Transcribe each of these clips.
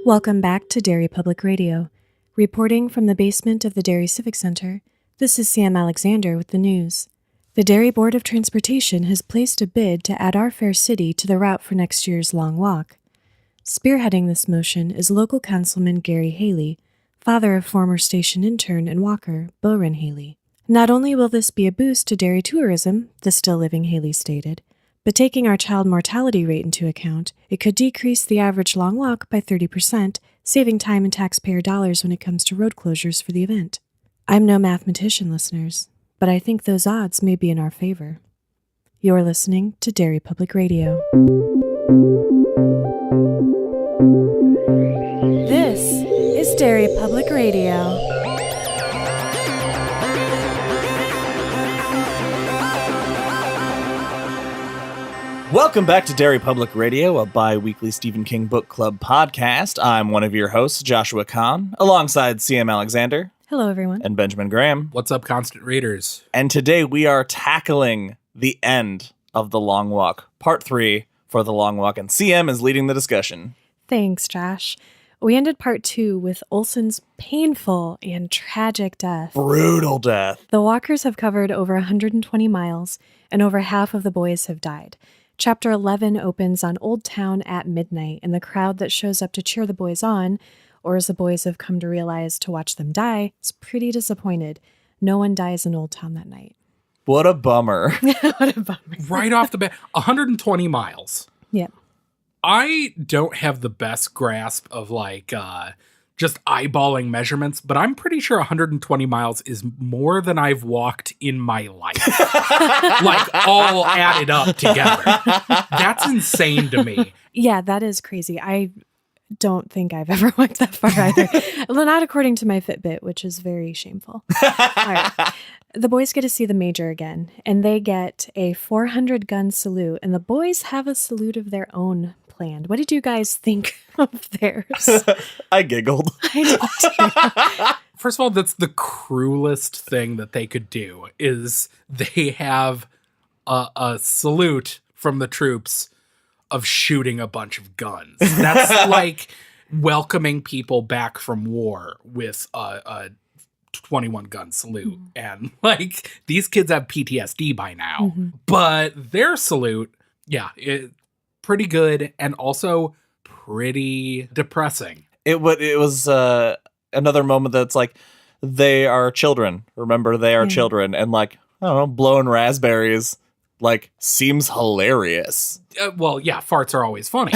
Welcome back to Derry Public Radio. Reporting from the basement of the Derry Civic Center, this is Sam Alexander with the news. The Derry Board of Transportation has placed a bid to add our fair city to the route for next year's Long Walk. Spearheading this motion is local councilman Gary Haley, father of former station intern and walker Boren Haley. Not only will this be a boost to Derry tourism, the still living Haley stated, but taking our child mortality rate into account, it could decrease the average long walk by 30%, saving time and taxpayer dollars when it comes to road closures for the event. I'm no mathematician, listeners, but I think those odds may be in our favor. You're listening to Derry Public Radio. This is Derry Public Radio. Welcome back to Derry Public Radio, a bi-weekly Stephen King Book Club podcast. I'm one of your hosts, Joshua Kahn, alongside CM Alexander. Hello, everyone. And Benjamin Graham. What's up, constant readers? And today we are tackling the end of The Long Walk, Part 3 for The Long Walk, and CM is leading the discussion. Thanks, Josh. We ended Part 2 with Olson's painful and tragic death. Brutal death. The walkers have covered over 120 miles, and over half of the boys have died. Chapter 11 opens on Old Town at midnight, and the crowd that shows up to cheer the boys on, or as the boys have come to realize to watch them die, is pretty disappointed. No one dies in Old Town that night. What a bummer. What a bummer. Right off the bat, 120 miles. Yeah. I don't have the best grasp of just eyeballing measurements, but I'm pretty sure 120 miles is more than I've walked in my life. All added up together. That's insane to me. Yeah, that is crazy. I don't think I've ever walked that far either. Well, not according to my Fitbit, which is very shameful. All right. The boys get to see the major again, and they get a 400-gun salute, and the boys have a salute of their own planned. What did you guys think of theirs? I giggled. I did too. First of all, that's the cruelest thing that they could do, is they have a salute from the troops of shooting a bunch of guns. That's like welcoming people back from war with a 21-gun salute. And these kids have PTSD by now. But their salute, pretty good and also pretty depressing. It was another moment that's like, they are children. Remember, they are children. And I don't know, blowing raspberries seems hilarious. Farts are always funny.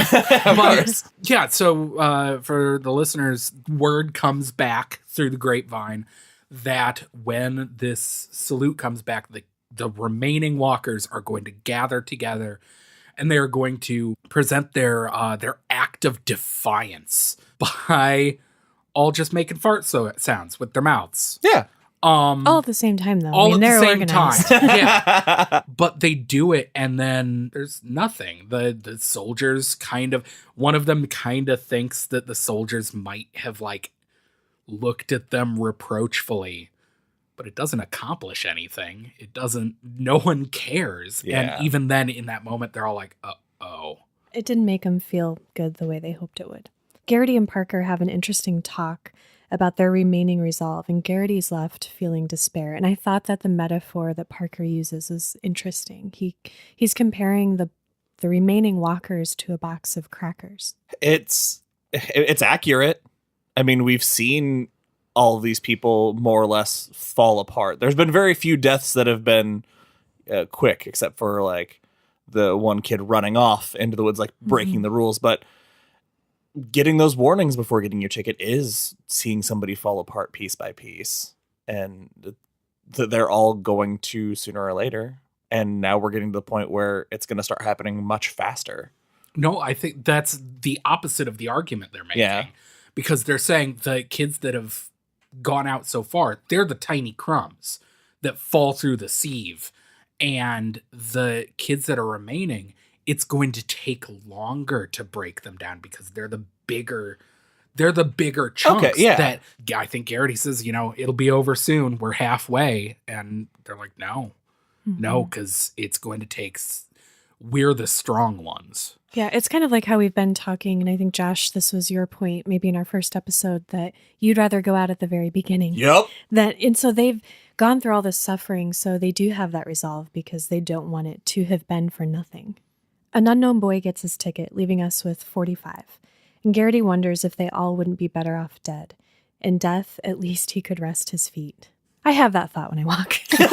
So for the listeners, word comes back through the grapevine that when this salute comes back, the remaining walkers are going to gather together and they are going to present their act of defiance by all just making fart sounds with their mouths. Yeah. All at the same time, though. All at the same organized. time. Yeah. But they do it, and then there's nothing. The soldiers one of them thinks that the soldiers might have looked at them reproachfully, but it doesn't accomplish anything. No one cares. Yeah. And even then, in that moment, they're all like, uh-oh. It didn't make them feel good the way they hoped it would. Garrity and Parker have an interesting talk about their remaining resolve, and Garrity's left feeling despair. And I thought that the metaphor that Parker uses is interesting. He's comparing the remaining walkers to a box of crackers. It's accurate. I mean, we've seen all of these people more or less fall apart. There's been very few deaths that have been quick, except for the one kid running off into the woods, breaking the rules. But getting those warnings before getting your ticket is seeing somebody fall apart piece by piece. And they're all going to sooner or later. And now we're getting to the point where it's going to start happening much faster. No, I think that's the opposite of the argument they're making. Yeah. Because they're saying the kids that have gone out so far, they're the tiny crumbs that fall through the sieve. And the kids that are remaining, it's going to take longer to break them down because they're the bigger chunks. Okay, yeah. That I think Garrity says, it'll be over soon. We're halfway. And they're like, no, because it's going to take we're the strong ones. Yeah, it's kind of like how we've been talking, and I think, Josh, this was your point, maybe in our first episode, that you'd rather go out at the very beginning. Yep. And so they've gone through all this suffering, so they do have that resolve because they don't want it to have been for nothing. An unknown boy gets his ticket, leaving us with 45. And Garrity wonders if they all wouldn't be better off dead. In death, at least he could rest his feet. I have that thought when I walk. Yeah,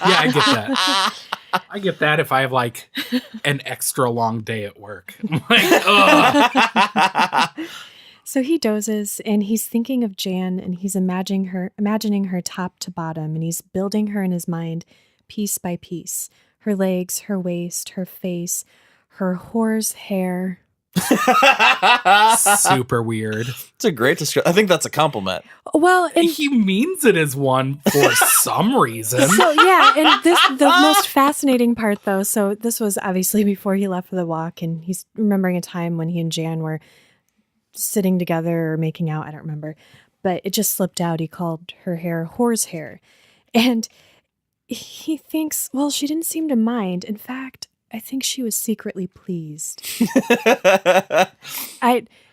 I get that. I get that if I have like an extra long day at work. I'm like, ugh. So he dozes and he's thinking of Jan and he's imagining her top to bottom, and he's building her in his mind piece by piece. Her legs, her waist, her face, her whore's hair. Super weird. It's a great description. I think that's a compliment. Well, and He means it as one for some reason. so yeah, and the most fascinating part though, so this was obviously before he left for the walk, and he's remembering a time when he and Jan were sitting together or making out, I don't remember, but it just slipped out. He called her hair whore's hair. And he thinks, well, she didn't seem to mind. In fact, I think she was secretly pleased.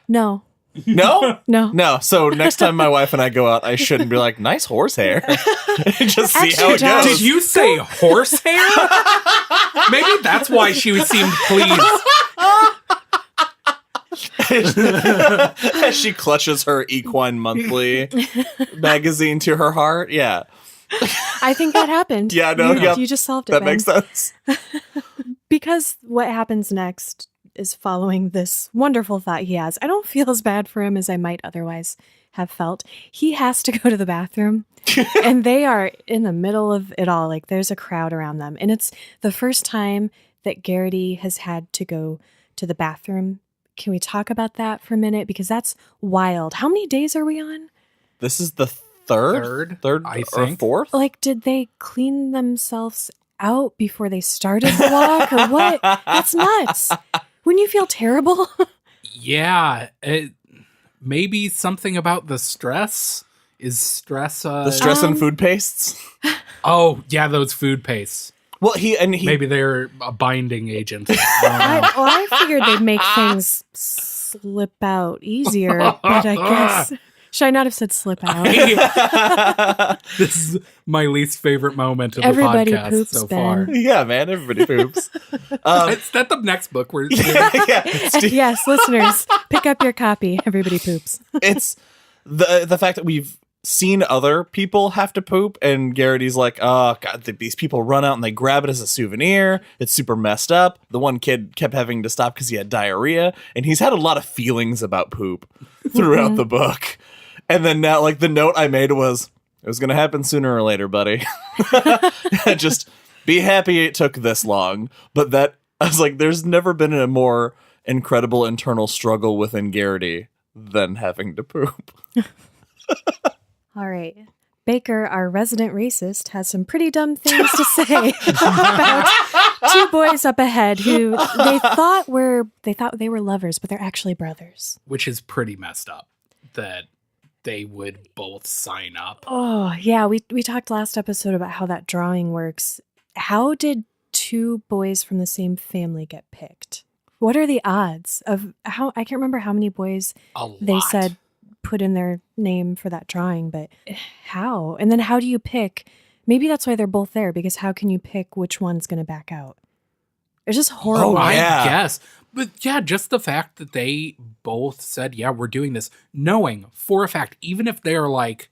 No. No? No. No. So next time my wife and I go out, I shouldn't be like, nice horsehair. Just see how it Josh, goes. Did you say horsehair? Maybe that's why she seemed pleased. As she clutches her Equine Monthly magazine to her heart. Yeah. I think that happened. Yeah, no, you, yeah. you just solved it, That Ben. makes sense. Because what happens next is following this wonderful thought he has. I don't feel as bad for him as I might otherwise have felt. He has to go to the bathroom, and they are in the middle of it all. Like, there's a crowd around them. And it's the first time that Garrity has had to go to the bathroom. Can we talk about that for a minute? Because that's wild. How many days are we on? This is the third, I or think. fourth. Like, did they clean themselves out before they started the walk or what? That's nuts. Wouldn't you feel terrible? Yeah. Maybe something about the stress. Is stress... The stress and food pastes. Oh, yeah, those food pastes. Well, he Maybe they're a binding agent. I don't know. I figured they'd make things slip out easier, but I guess... Should I not have said slip out? This is my least favorite moment of Everybody the podcast poops, so Ben. far. Yeah, man, everybody poops. Is that the next book we're doing? Yeah, Yes, listeners, pick up your copy. Everybody poops. it's the fact that we've seen other people have to poop, and Garrity's like, oh god, these people run out and they grab it as a souvenir. It's super messed up. The one kid kept having to stop because he had diarrhea, and he's had a lot of feelings about poop throughout the book. And then now, like, the note I made was, it was going to happen sooner or later, buddy. Just be happy it took this long. But that, I was like, there's never been a more incredible internal struggle within Garrity than having to poop. All right. Baker, our resident racist, has some pretty dumb things to say about two boys up ahead who they thought they were lovers, but they're actually brothers. Which is pretty messed up that they would both sign up. Oh, yeah. We talked last episode about how that drawing works. How did two boys from the same family get picked? What are the odds of how? I can't remember how many boys they said put in their name for that drawing, but how? And then how do you pick? Maybe that's why they're both there, because how can you pick which one's going to back out? It's just horrible. I yeah. guess. But yeah, just the fact that they both said, yeah, we're doing this, knowing for a fact, even if they're like,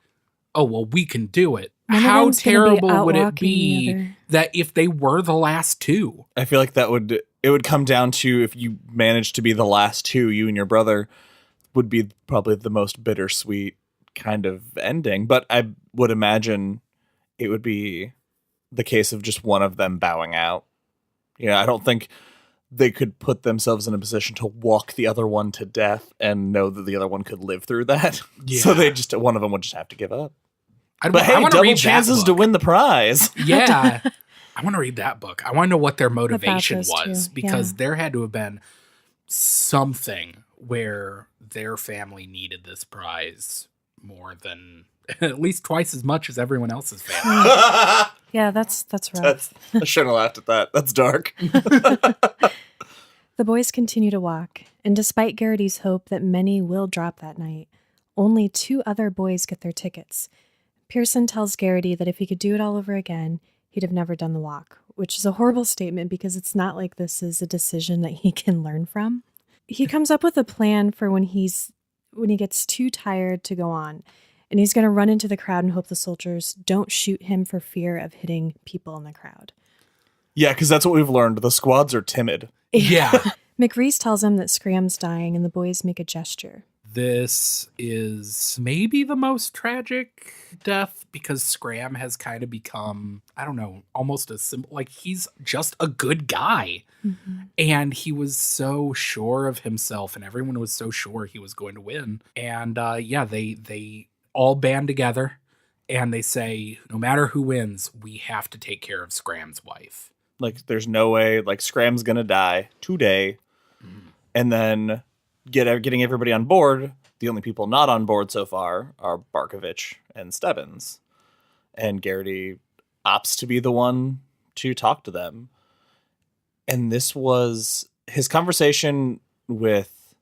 oh, well, we can do it. One of How them's gonna be terrible would it outwalking the be other. that if they were the last two? I feel like it would come down to, if you managed to be the last two, you and your brother would be probably the most bittersweet kind of ending. But I would imagine it would be the case of just one of them bowing out. Yeah, I don't think they could put themselves in a position to walk the other one to death and know that the other one could live through that. Yeah. So one of them would just have to give up. But I hey, wanna double read that chances to book. win the prize. Yeah. I want to read that book. I want to know what their motivation those was, two, because yeah. there had to have been something where their family needed this prize more than at least twice as much as everyone else's family. Yeah, that's rough. I shouldn't have laughed at that. That's dark. The boys continue to walk, and despite Garrity's hope that many will drop that night, only 2 other boys get their tickets. Pearson tells Garrity that if he could do it all over again, he'd have never done the walk, which is a horrible statement because it's not like this is a decision that he can learn from. He comes up with a plan for when he gets too tired to go on, and he's going to run into the crowd and hope the soldiers don't shoot him for fear of hitting people in the crowd. Yeah, because that's what we've learned. The squads are timid. Yeah. McReese tells him that Scram's dying, and the boys make a gesture. This is maybe the most tragic death because Scram has kind of become, I don't know, almost a symbol. Like, he's just a good guy. Mm-hmm. And he was so sure of himself, and everyone was so sure he was going to win. And they all band together and they say, no matter who wins, we have to take care of Scram's wife. Like, there's no way, like, Scram's gonna die today. And then getting everybody on board. The only people not on board so far are Barkovich and Stebbins. And Garrity opts to be the one to talk to them. And this was his conversation with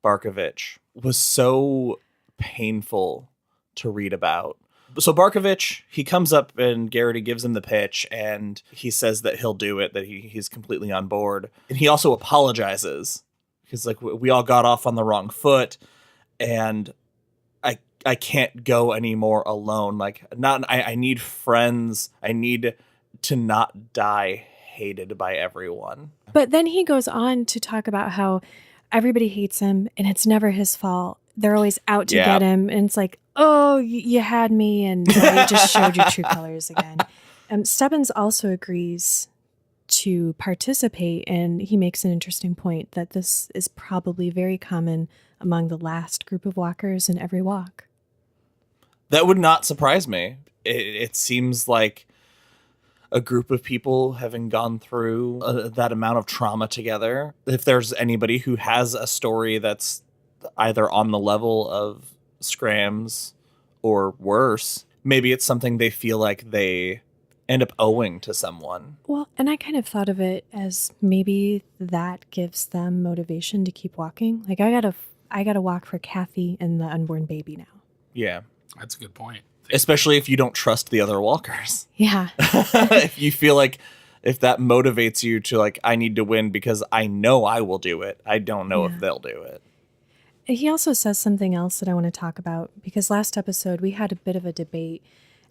Barkovich was so painful to read about. So Barkovich, he comes up and Garrity gives him the pitch and he says that he'll do it, that he's completely on board. And he also apologizes. He's like, we all got off on the wrong foot and I can't go anymore alone. Like, I need friends. I need to not die hated by everyone. But then he goes on to talk about how everybody hates him and it's never his fault. They're always out to get him. And it's like, oh, you had me and you just showed your true colors again. Stebbins also agrees to participate, and he makes an interesting point that this is probably very common among the last group of walkers in every walk. That would not surprise me. It seems like a group of people having gone through that amount of trauma together. If there's anybody who has a story that's either on the level of Scram's or worse, maybe it's something they feel like they end up owing to someone. Well, and I kind of thought of it as maybe that gives them motivation to keep walking. Like, I gotta walk for Kathy and the unborn baby now. Yeah. That's a good point. Especially if you don't trust the other walkers. Yeah. If you feel like if that motivates you to like, I need to win because I know I will do it. I don't know if they'll do it. He also says something else that I want to talk about, because last episode we had a bit of a debate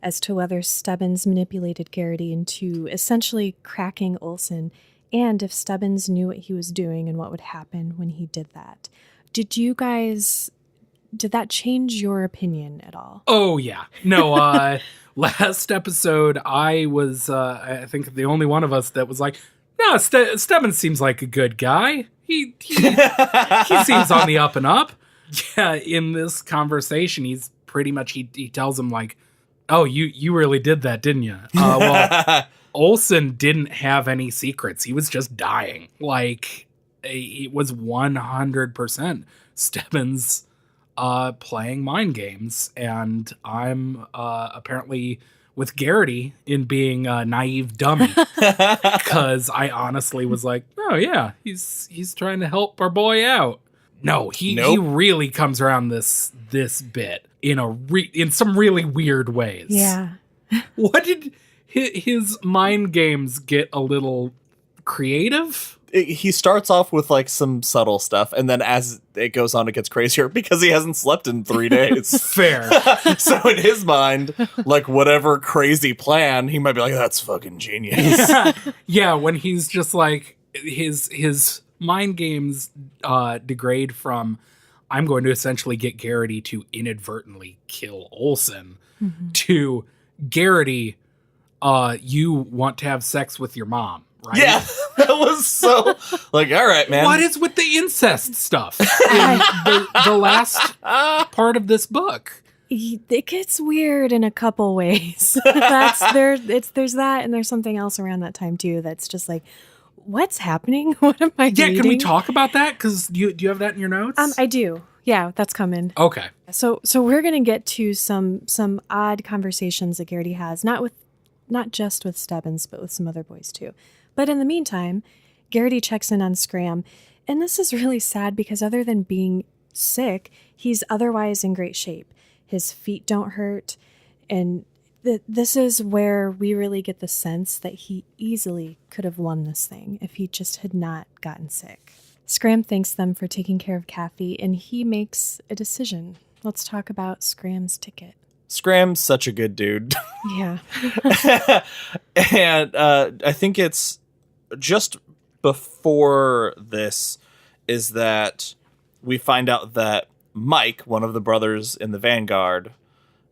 as to whether Stebbins manipulated Garrity into essentially cracking Olsen, and if Stebbins knew what he was doing and what would happen when he did that. Did that change your opinion at all? Oh, yeah. No, last episode I was, I think, the only one of us that was like, no, Stebbins seems like a good guy. He seems on the up and up. Yeah, in this conversation, he's pretty much, he tells him like, oh, you really did that, didn't you? Well, Olsen didn't have any secrets. He was just dying. Like, it was 100% Stebbins playing mind games. And I'm apparently with Garrity in being a naive dummy, because I honestly was like, oh yeah, he's trying to help our boy out. No, he really comes around this bit in some really weird ways. Yeah. What did his mind games get a little creative? He starts off with like some subtle stuff, and then as it goes on, it gets crazier because he hasn't slept in 3 days. Fair. So in his mind, like whatever crazy plan, he might be like, "That's fucking genius." Yeah, when he's just like his mind games degrade from, I'm going to essentially get Garrity to inadvertently kill Olsen, to Garrity, you want to have sex with your mom. Right? Yeah, that was so like, all right, man. What is with the incest stuff in the last part of this book? It gets weird in a couple ways. There's that, and there's something else around that time too. That's just like, what's happening? What am I reading? Can we talk about that? Because do you have that in your notes? I do. Yeah, that's coming. Okay. So we're gonna get to some odd conversations that Garrity has, not just with Stebbins, but with some other boys too. But in the meantime, Garrity checks in on Scram, and this is really sad because other than being sick, he's otherwise in great shape. His feet don't hurt, and this is where we really get the sense that he easily could have won this thing if he just had not gotten sick. Scram thanks them for taking care of Kathy, and he makes a decision. Let's talk about Scram's ticket. Scram's such a good dude. Yeah. And I think it's just before this is that we find out that Mike, one of the brothers in the Vanguard,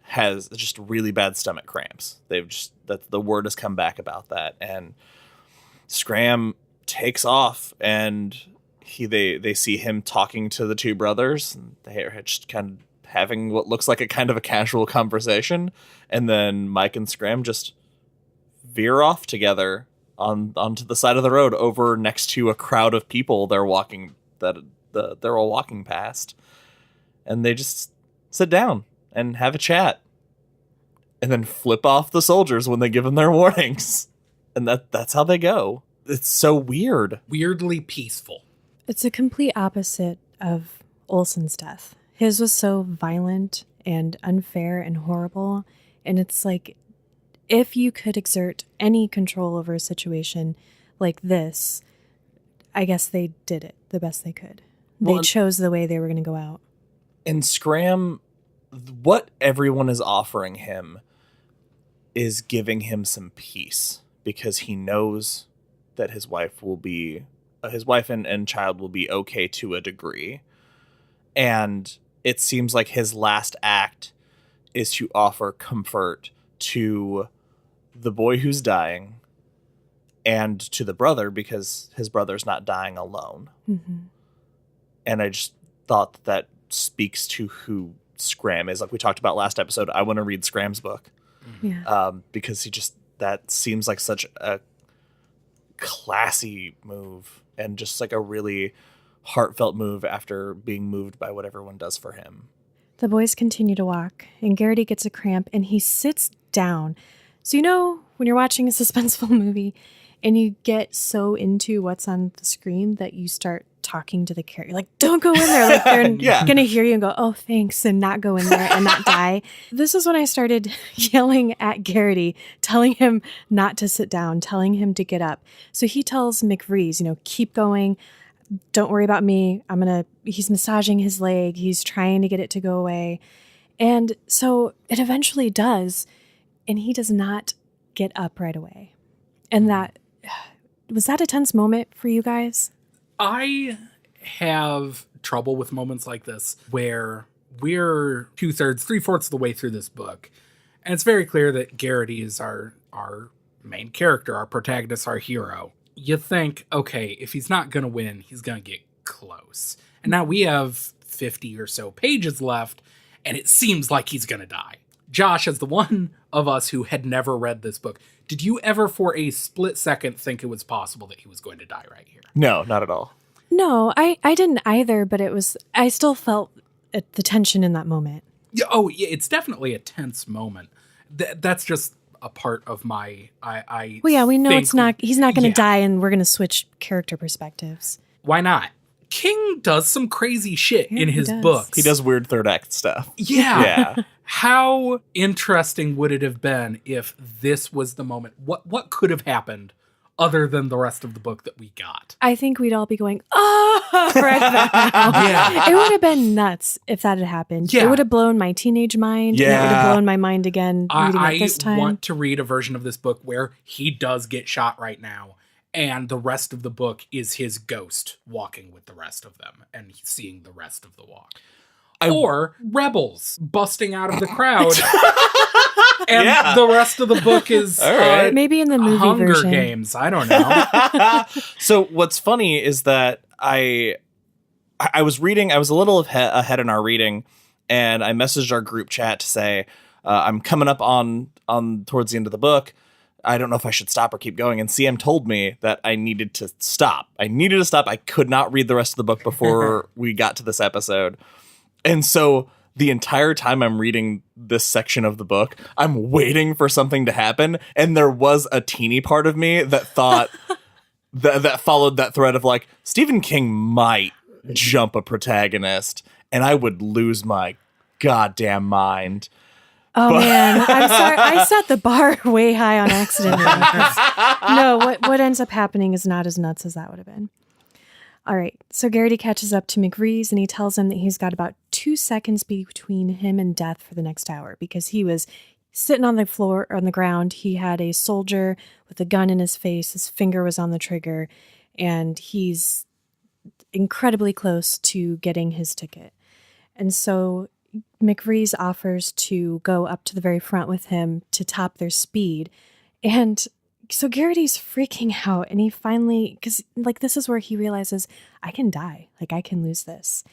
has just really bad stomach cramps. That the word has come back about that. And Scram takes off, and they see him talking to the two brothers, and they are just kind of having what looks like a kind of a casual conversation, and then Mike and Scram just veer off together onto the side of the road over next to a crowd of people they're all walking past, and they just sit down and have a chat and then flip off the soldiers when they give them their warnings, and that's how they go. It's so weird. Weirdly peaceful. It's a complete opposite of Olson's death. His was so violent and unfair and horrible. And it's like, if you could exert any control over a situation like this, I guess they did it the best they could. They chose the way they were going to go out. And Scram, what everyone is offering him is giving him some peace, because he knows that his wife and child will be okay to a degree. And it seems like his last act is to offer comfort to the boy who's dying and to the brother, because his brother's not dying alone. Mm-hmm. And I just thought that speaks to who Scram is. Like we talked about last episode, I want to read Scram's book. Yeah. Because that seems like such a classy move, and just like a really heartfelt move after being moved by what everyone does for him. The boys continue to walk, and Garrity gets a cramp, and he sits down. So when you're watching a suspenseful movie and you get so into what's on the screen that you start talking to the character. You're like, don't go in there. Like they're going to hear you and go, oh, thanks, and not go in there and not die. This is when I started yelling at Garrity, telling him not to sit down, telling him to get up. So he tells McVrees, keep going. Don't worry about me. He's massaging his leg. He's trying to get it to go away. And so it eventually does. And he does not get up right away. And was that a tense moment for you guys? I have trouble with moments like this where we're 2/3, 3/4 of the way through this book. And it's very clear that Garrity is our main character, our protagonist, our hero. You think, okay, if he's not going to win, he's going to get close. And now we have 50 or so pages left, and it seems like he's going to die. Josh, as the one of us who had never read this book, did you ever for a split second think it was possible that he was going to die right here? No, not at all. No, I didn't either, but I still felt the tension in that moment. Oh, yeah, it's definitely a tense moment. That's just a part of my... Well, yeah, we know he's not going to die, and we're going to switch character perspectives. Why not? King does some crazy shit in his books. He does weird third act stuff. Yeah. How interesting would it have been if this was the moment? What could have happened other than the rest of the book that we got? I think we'd all be going, oh, right now. Yeah. It would have been nuts if that had happened. Yeah. It would have blown my teenage mind. Yeah. And it would have blown my mind again reading it this time. I want to read a version of this book where he does get shot right now, and the rest of the book is his ghost walking with the rest of them and seeing the rest of the walk. Or rebels busting out of the crowd. And the rest of the book is maybe in the movie Hunger version. Games. I don't know. So what's funny is that I was reading, I was a little ahead in our reading, and I messaged our group chat to say, I'm coming up on towards the end of the book. I don't know if I should stop or keep going. And CM told me that I needed to stop. I could not read the rest of the book before we got to this episode. And so the entire time I'm reading this section of the book, I'm waiting for something to happen. And there was a teeny part of me that thought that followed that thread of like, Stephen King might jump a protagonist and I would lose my goddamn mind. Oh man, I'm sorry. I set the bar way high on accident. No, what ends up happening is not as nuts as that would have been. All right, so Garrity catches up to McRees and he tells him that he's got about 2 seconds between him and death for the next hour because he was sitting on the floor, on the ground. He had a soldier with a gun in his face. His finger was on the trigger, and he's incredibly close to getting his ticket. And so McRees offers to go up to the very front with him to top their speed. And so Garrity's freaking out, and he finally, because like this is where he realizes, I can die, like I can lose this.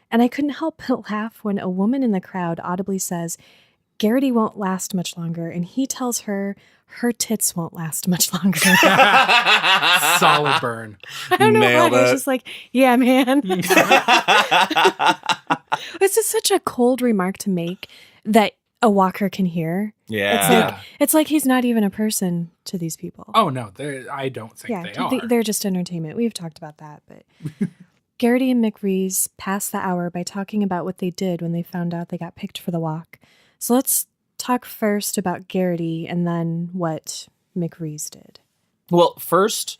And I couldn't help but laugh when a woman in the crowd audibly says, Garrity won't last much longer, and he tells her her tits won't last much longer. Solid burn. I don't know Nailed why. it. It's just like, yeah, man. It's just such a cold remark to make that a walker can hear. Yeah. It's like he's not even a person to these people. Oh, no, I don't think they are. They're just entertainment. We've talked about that, but Garrity and McRees passed the hour by talking about what they did when they found out they got picked for the walk. So let's talk first about Garrity and then what McRees did. Well, first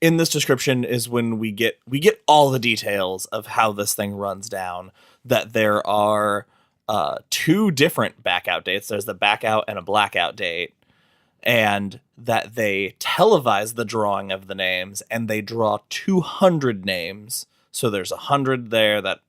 in this description is when we get all the details of how this thing runs down, that there are 2 different backout dates. There's the backout and a blackout date, and that they televise the drawing of the names, and they draw 200 names. So there's 100 there that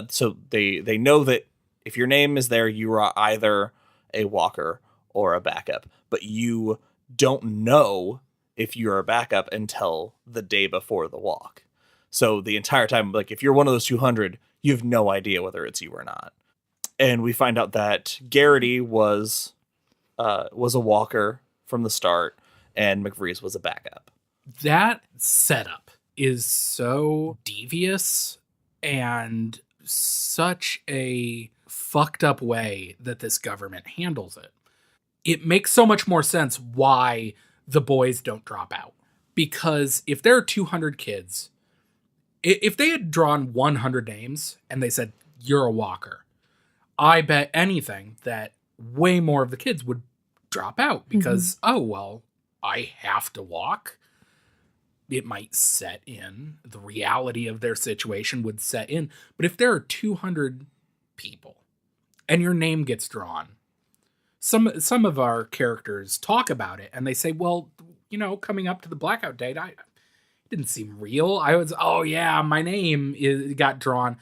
so they know that if your name is there, you are either a walker or a backup, but you don't know if you're a backup until the day before the walk. So the entire time, like if you're one of those 200, you have no idea whether it's you or not. And we find out that Garrity was a walker from the start, and McRees was a backup. That setup is so devious and such a fucked up way that this government handles it. It makes so much more sense why the boys don't drop out. Because if there are 200 kids, if they had drawn 100 names and they said, you're a walker, I bet anything that way more of the kids would drop out because, oh, well, I have to walk. It might set in. The reality of their situation would set in. But if there are 200 people and your name gets drawn, some of our characters talk about it and they say, well, you know, coming up to the blackout date, it didn't seem real. I was, oh yeah, my name got drawn,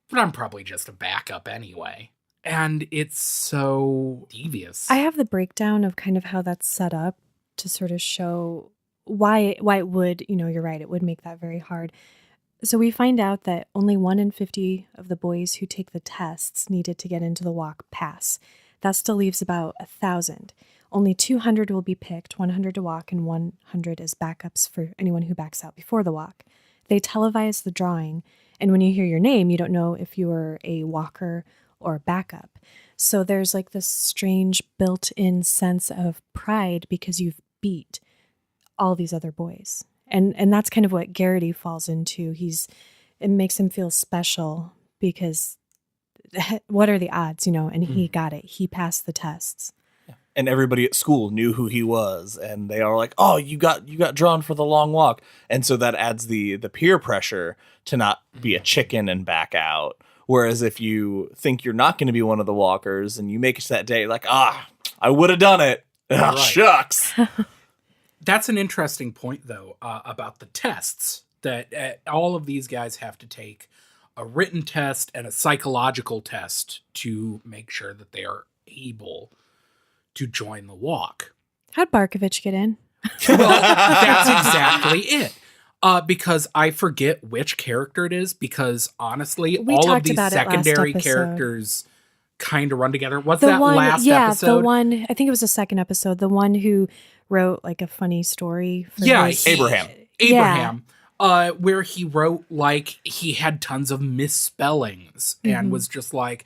but I'm probably just a backup anyway. And it's so devious. I have the breakdown of kind of how that's set up to sort of show why it would, you know, you're right, it would make that very hard. So we find out that only 1 in 50 of the boys who take the tests needed to get into the walk pass. That still leaves about 1,000. Only 200 will be picked, 100 to walk, and 100 as backups for anyone who backs out before the walk. They televise the drawing, and when you hear your name, you don't know if you are a walker or a backup. So there's like this strange built-in sense of pride because you've beat all these other boys. And that's kind of what Garrity falls into. It makes him feel special because what are the odds, you know? And he got it. He passed the tests. And everybody at school knew who he was, and they are like, "Oh, you got drawn for the long walk," and so that adds the peer pressure to not be a chicken and back out. Whereas if you think you're not going to be one of the walkers and you make it to that day, like, I would have done it. Right. Shucks. That's an interesting point, though, about the tests that all of these guys have to take a written test and a psychological test to make sure that they are able to join the walk. How'd Barkovich get in? Well, that's exactly it. Because I forget which character it is, because honestly, all of these secondary characters kind of run together. What's that last episode? The one, I think it was the second episode, the one who wrote like a funny story. For Abraham. Yeah. where he wrote like he had tons of misspellings and was just like,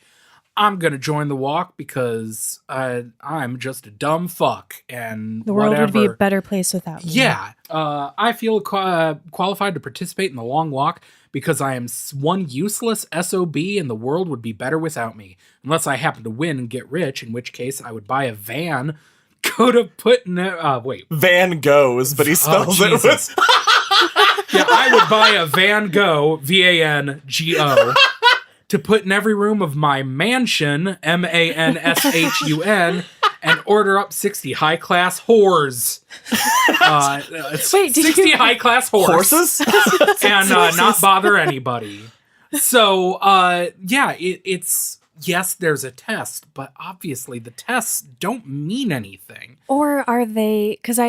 I'm gonna join the walk because I'm just a dumb fuck and The world whatever. would be a better place without me. Yeah, I feel qualified to participate in the long walk because I am one useless SOB and the world would be better without me. Unless I happen to win and get rich, in which case I would buy a van, go to wait. Van goes, but he spells it with... Yeah, I would buy a Van Gogh, VANGO, to put in every room of my mansion, MANSHUN, and order up 60 high-class whores. Wait, 60 high-class Horses? and not bother anybody. So, it's... Yes, there's a test, but obviously the tests don't mean anything. Or are they... Because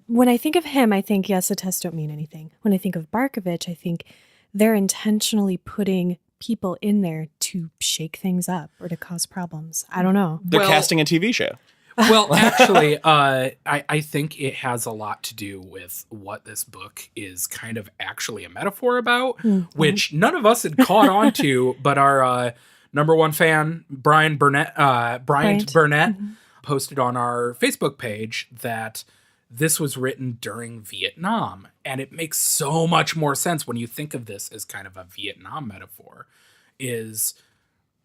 when I think of him, I think, yes, the tests don't mean anything. When I think of Barkovich, I think they're intentionally putting people in there to shake things up or to cause problems. I don't know. They're casting a TV show. Well, actually, I think it has a lot to do with what this book is kind of actually a metaphor about, which none of us had caught on to, but our number one fan, Bryant Burnett, posted on our Facebook page that this was written during Vietnam. And it makes so much more sense when you think of this as kind of a Vietnam metaphor. Is,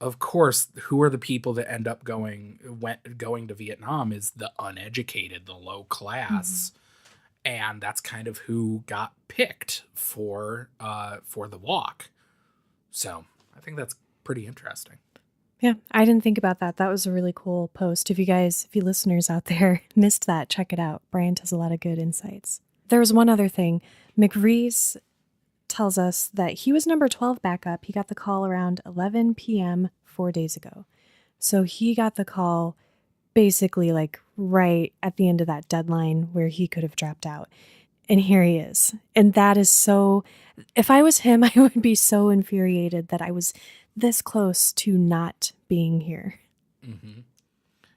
of course, who are the people that end up going to Vietnam is the uneducated, the low class. And that's kind of who got picked for the walk. So I think that's pretty interesting. Yeah, I didn't think about that. That was a really cool post. If you listeners out there missed that, check it out. Bryant has a lot of good insights. There was one other thing. McReese tells us that he was number 12 backup. He got the call around 11 p.m. 4 days ago. So he got the call basically like right at the end of that deadline where he could have dropped out. And here he is. And that is so... If I was him, I would be so infuriated that I was this close to not being here. Mm-hmm.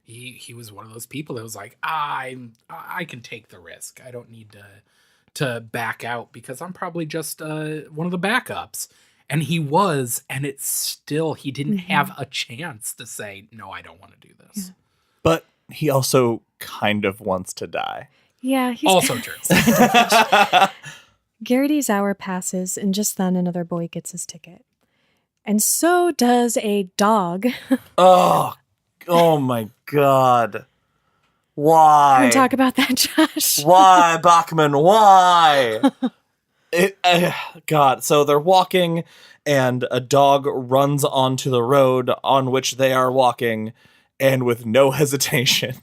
He was one of those people that was like, I can take the risk. I don't need to back out because I'm probably just one of the backups. And he was, and it's still, he didn't have a chance to say, no, I don't want to do this. Yeah. But he also kind of wants to die. Yeah. He's Also true. Garrity's hour passes, and just then another boy gets his ticket. And so does a dog. Oh my God. Why? Can we talk about that, Josh? Why, Bachman? Why? God. So they're walking, and a dog runs onto the road on which they are walking, and with no hesitation,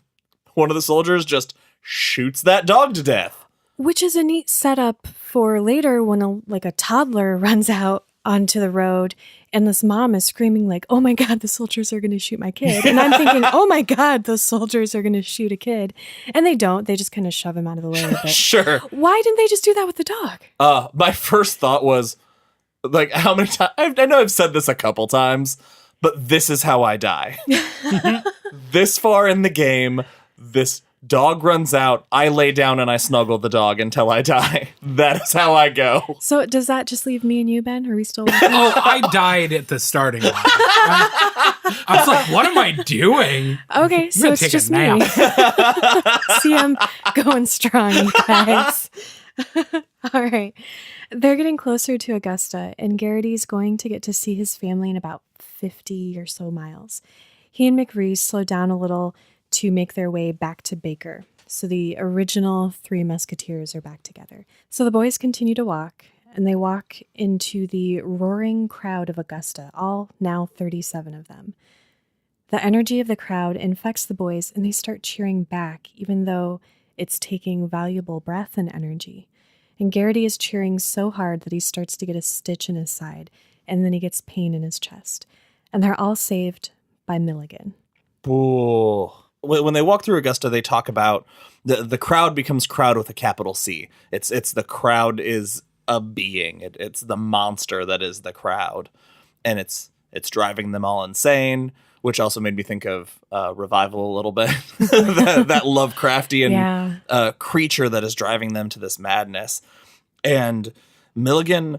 one of the soldiers just shoots that dog to death. Which is a neat setup for later when a toddler runs out onto the road and this mom is screaming like, oh my God, the soldiers are going to shoot my kid. And I'm thinking, oh my God, those soldiers are going to shoot a kid. And they don't. They just kind of shove him out of the way a bit. Sure. Why didn't they just do that with the dog? My first thought was, like, how many times? I know I've said this a couple times, but this is how I die. This far in the game, this dog runs out, I lay down and I snuggle the dog until I die. That is how I go. So does that just leave me and you, Ben? Are we still walking? Oh, I died at the starting line. I was like, what am I doing? Okay, so it's take a just me. nap. See, I'm going strong, you guys. All right. They're getting closer to Augusta, and Garrity's going to get to see his family in about 50 or so miles. He and McReese slow down a little to make their way back to Baker. So the original three musketeers are back together. So the boys continue to walk, and they walk into the roaring crowd of Augusta, all now 37 of them. The energy of the crowd infects the boys, and they start cheering back, even though it's taking valuable breath and energy. And Garrity is cheering so hard that he starts to get a stitch in his side, and then he gets pain in his chest. And they're all saved by Milligan. Ooh. When they walk through Augusta, they talk about the crowd becomes crowd with a capital C. It's the crowd is a being. It's the monster that is the crowd, and it's driving them all insane. Which also made me think of Revival a little bit. that Lovecraftian creature that is driving them to this madness. And Milligan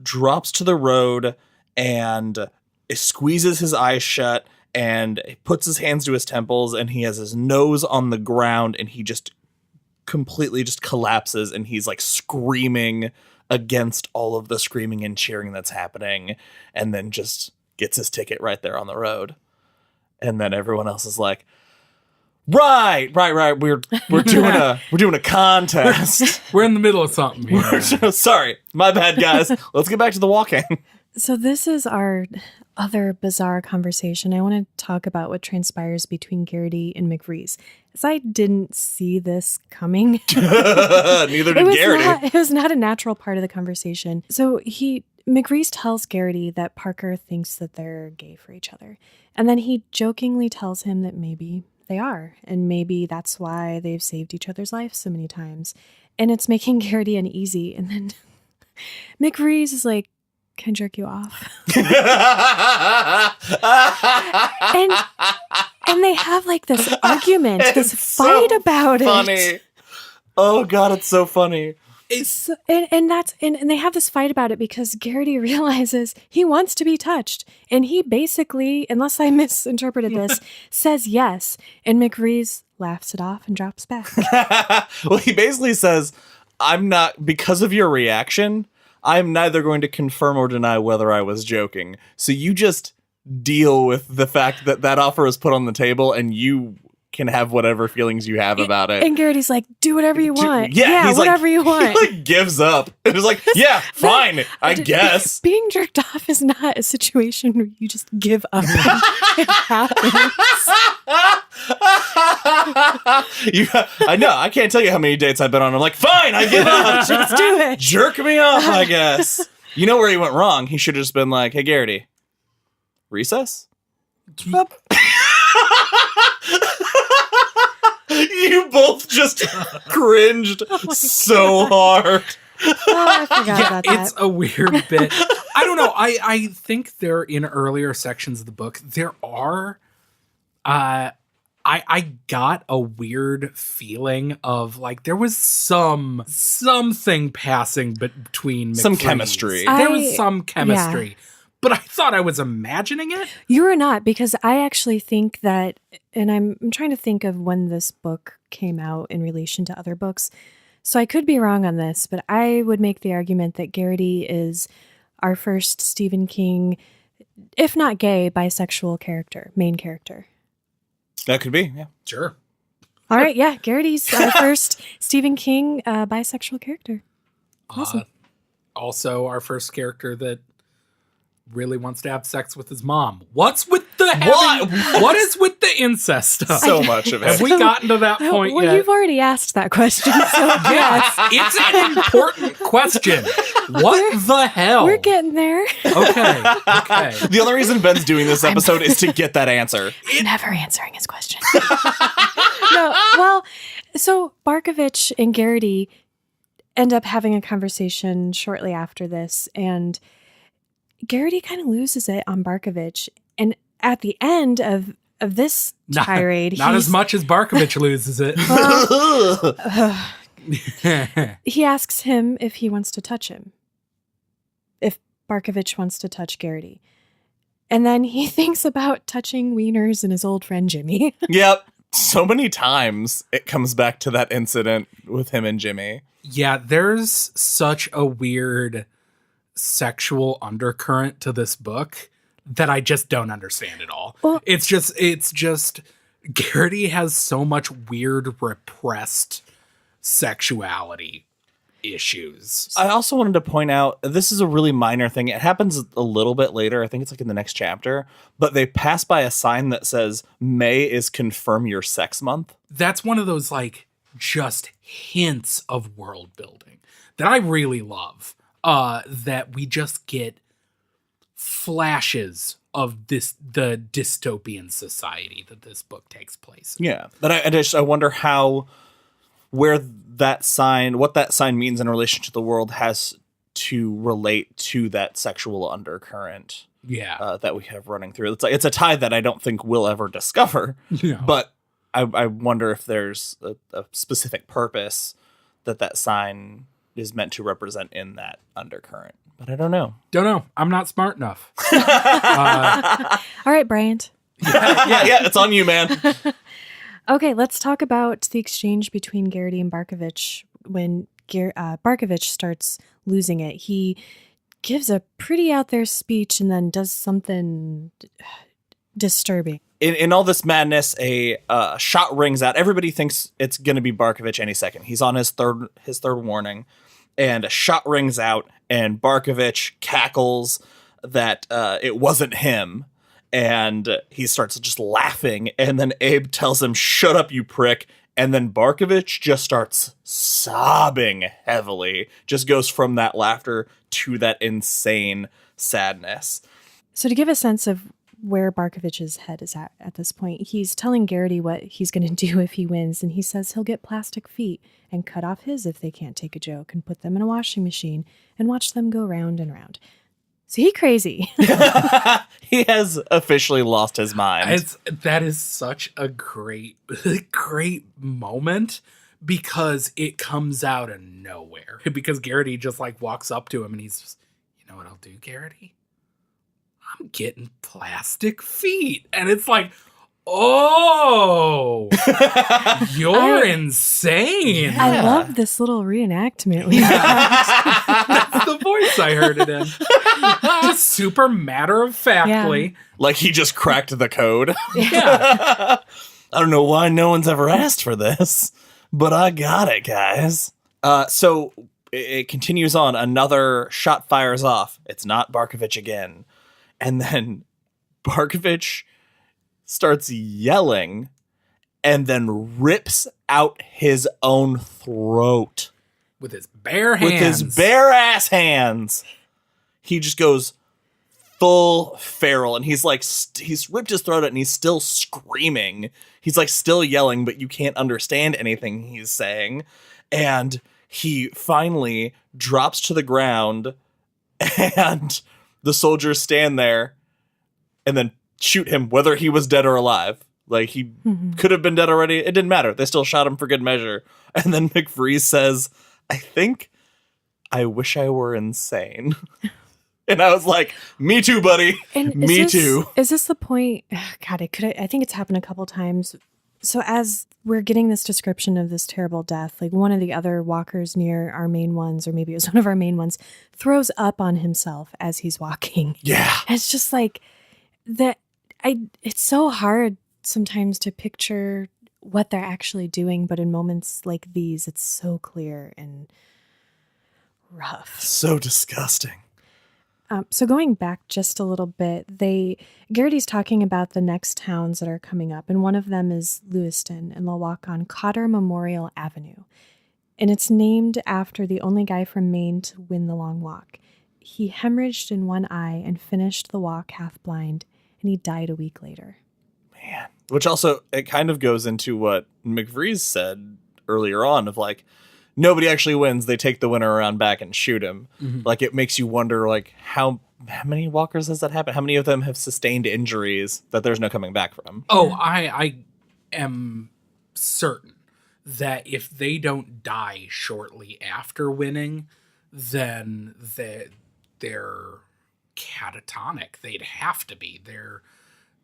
drops to the road and squeezes his eyes shut and puts his hands to his temples, and he has his nose on the ground, and he just completely just collapses, and he's like screaming against all of the screaming and cheering that's happening, and then just gets his ticket right there on the road. And then everyone else is like, right. We're doing a contest. We're in the middle of something here. Sorry, my bad, guys. Let's get back to the walking. So this is our other bizarre conversation. I want to talk about what transpires between Garrity and McVrees. As I didn't see this coming. Neither did Garrity. It was not a natural part of the conversation. So McVrees tells Garrity that Parker thinks that they're gay for each other. And then he jokingly tells him that maybe they are. And maybe that's why they've saved each other's lives so many times. And it's making Garrity uneasy. And then McVrees is like, can I jerk you off? and they have like this argument, this fight about funny. it. Oh God, it's so funny. And they have this fight about it because Garrity realizes he wants to be touched, and he basically, unless I misinterpreted this, says yes, and McVrees laughs it off and drops back. Well, he basically says, "I'm not, because of your reaction, I'm neither going to confirm or deny whether I was joking. So you just deal with the fact that that offer is put on the table, and you can have whatever feelings you have about it." And Garrity's like, do whatever you want. Yeah, he's whatever you want. He like gives up. And it's like, yeah, fine, I guess. Being jerked off is not a situation where you just give up. It happens. I know. I can't tell you how many dates I've been on. I'm like, fine, I give up. Just do it. Jerk me off, I guess. You know where he went wrong? He should have just been like, hey, Garrity, recess? You both just cringed so hard. Oh, I forgot about that. It's a weird bit. I don't know. I think there in earlier sections of the book, there are I got a weird feeling of like there was something passing between McVrees. Some chemistry. There was some chemistry. Yeah. But I thought I was imagining it. You were not, because I actually think that, and I'm trying to think of when this book came out in relation to other books. So I could be wrong on this, but I would make the argument that Garrity is our first Stephen King, if not gay, bisexual character, main character. That could be, yeah. Sure. All right, yeah, Garrity's our first Stephen King bisexual character. Awesome. Also our first character that really wants to have sex with his mom. What's with the what is with the incest stuff? So much of it. Have we gotten to that point yet? Well, you've already asked that question. So yes. It's an important question. What the hell? We're getting there. Okay. The only reason Ben's doing this episode is to get that answer. I'm never answering his question. No, well, so Barkovich and Garrity end up having a conversation shortly after this, and Garrity kind of loses it on Barkovich. And at the end of this tirade... Not as much as Barkovich loses it. He asks him if he wants to touch him. If Barkovich wants to touch Garrity. And then he thinks about touching wieners and his old friend Jimmy. Yep. So many times it comes back to that incident with him and Jimmy. Yeah, there's such a weird sexual undercurrent to this book that I just don't understand at all. Well, it's just Garrity has so much weird repressed sexuality issues. I also wanted to point out, this is a really minor thing. It happens a little bit later. I think it's like in the next chapter, but they pass by a sign that says May is confirm your sex month. That's one of those like just hints of world building that I really love. That we just get flashes of the dystopian society that this book takes place in. Yeah, but I wonder what that sign means in relation to the world has to relate to that sexual undercurrent. Yeah, that we have running through. It's a tie that I don't think we'll ever discover. Yeah. But I wonder if there's a specific purpose that sign is meant to represent in that undercurrent. But I don't know. Don't know. I'm not smart enough. All right, Bryant. Yeah, it's on you, man. Okay, let's talk about the exchange between Garrity and Barkovich when Barkovich starts losing it. He gives a pretty out there speech and then does something disturbing. In all this madness, a shot rings out. Everybody thinks it's going to be Barkovich any second. He's on his third warning, and a shot rings out, and Barkovich cackles that it wasn't him, and he starts just laughing, and then Abe tells him, "Shut up, you prick," and then Barkovich just starts sobbing heavily, just goes from that laughter to that insane sadness. So to give a sense of where Barkovich's head is at this point, he's telling Garrity what he's going to do if he wins, and he says he'll get plastic feet and cut off his if they can't take a joke and put them in a washing machine and watch them go round and round. So he crazy. He has officially lost his mind. That is such a great moment because it comes out of nowhere. Because Garrity just like walks up to him and he's just, "You know what I'll do, Garrity? I'm getting plastic feet." And it's like, oh, you're insane. Yeah. I love this little reenactment. That's the voice I heard it in. Just super matter-of-factly. Like he just cracked the code. Yeah. I don't know why no one's ever asked for this, but I got it, guys. So it continues on. Another shot fires off. It's not Barkovich again. And then Barkovich starts yelling and then rips out his own throat. With his bare hands. With his bare ass hands. He just goes full feral, and he's like, he's ripped his throat out and he's still screaming. He's like still yelling, but you can't understand anything he's saying. And he finally drops to the ground, and the soldiers stand there and then shoot him, whether he was dead or alive. Like he could have been dead already. It didn't matter. They still shot him for good measure. And then McVreeze says, I wish I were insane. And I was like, me too, buddy. And me too. Is this the point? God, I think it's happened a couple times. So as we're getting this description of this terrible death, like one of the other walkers near our main ones, or maybe it was one of our main ones, throws up on himself as he's walking. Yeah. And it's just like that. It's so hard sometimes to picture what they're actually doing, but in moments like these, it's so clear and rough. So disgusting. So going back just a little bit, Garrity's talking about the next towns that are coming up, and one of them is Lewiston, and they'll walk on Cotter Memorial Avenue. And it's named after the only guy from Maine to win the long walk. He hemorrhaged in one eye and finished the walk half blind, and he died a week later. Man. Which also, it kind of goes into what McVreeze said earlier on of like, nobody actually wins. They take the winner around back and shoot him. Mm-hmm. Like it makes you wonder, like how many walkers has that happened? How many of them have sustained injuries that there's no coming back from? Oh, I am certain that if they don't die shortly after winning, then they're catatonic. They'd have to be.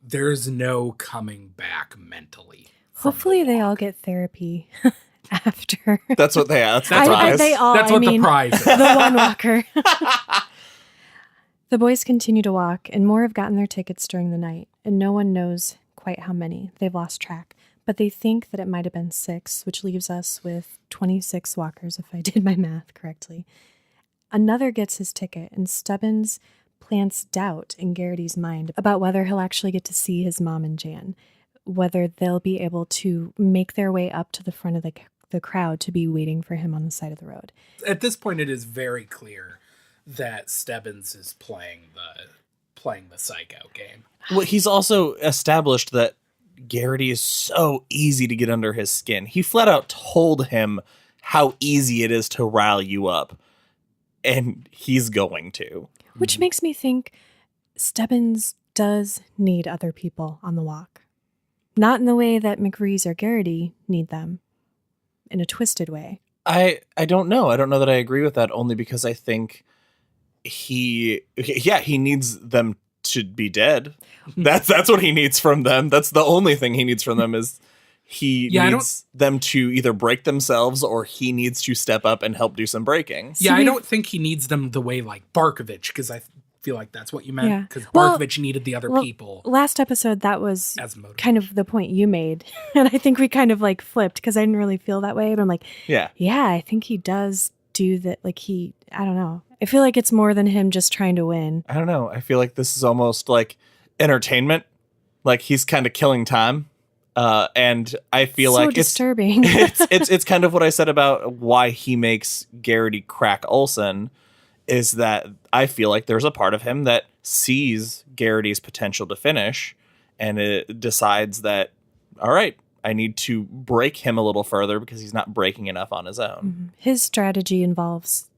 There's no coming back mentally. Hopefully they all get therapy. After. That's what they ask. That's what the prize is. The one walker. The boys continue to walk, and more have gotten their tickets during the night, and no one knows quite how many. They've lost track, but they think that it might have been 6, which leaves us with 26 walkers, if I did my math correctly. Another gets his ticket, and Stebbins plants doubt in Garrity's mind about whether he'll actually get to see his mom and Jan, whether they'll be able to make their way up to the front of the crowd to be waiting for him on the side of the road. At this point, it is very clear that Stebbins is playing the psycho game. Well, he's also established that Garrity is so easy to get under his skin. He flat out told him how easy it is to rile you up, and he's going to. Which makes me think Stebbins does need other people on the walk. Not in the way that McVreeze or Garrity need them. In a twisted way. I don't know. I don't know that I agree with that, only because I think he needs them to be dead. That's what he needs from them. That's the only thing he needs from them is he needs them to either break themselves or he needs to step up and help do some breaking. Yeah, I don't think he needs them the way like Barkovich, because I feel like that's what you meant. Because Barkovich needed the other people. Last episode, that was as motivation. Kind of the point you made. And I think we kind of like flipped because I didn't really feel that way. But I'm like, yeah, I think he does do that. Like I don't know. I feel like it's more than him just trying to win. I don't know. I feel like this is almost like entertainment. Like he's kind of killing time. And I feel like disturbing. it's kind of what I said about why he makes Garrity crack Olsen, is that I feel like there's a part of him that sees Garrity's potential to finish and it decides that, all right, I need to break him a little further because he's not breaking enough on his own. Mm-hmm. His strategy involves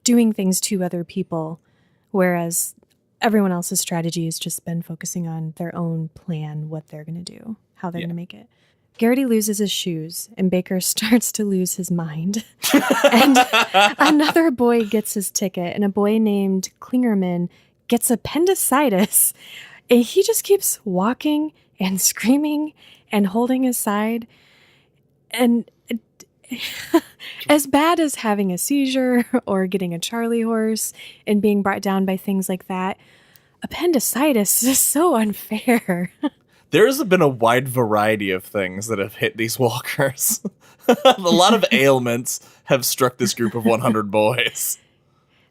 doing things to other people, whereas everyone else's strategy has just been focusing on their own plan, what they're going to do, how they're going to make it. Garrity loses his shoes, and Baker starts to lose his mind. And another boy gets his ticket, and a boy named Klingerman gets appendicitis. And he just keeps walking and screaming and holding his side. And as bad as having a seizure or getting a Charlie horse and being brought down by things like that, appendicitis is so unfair. There's been a wide variety of things that have hit these walkers. A lot of ailments have struck this group of 100 boys.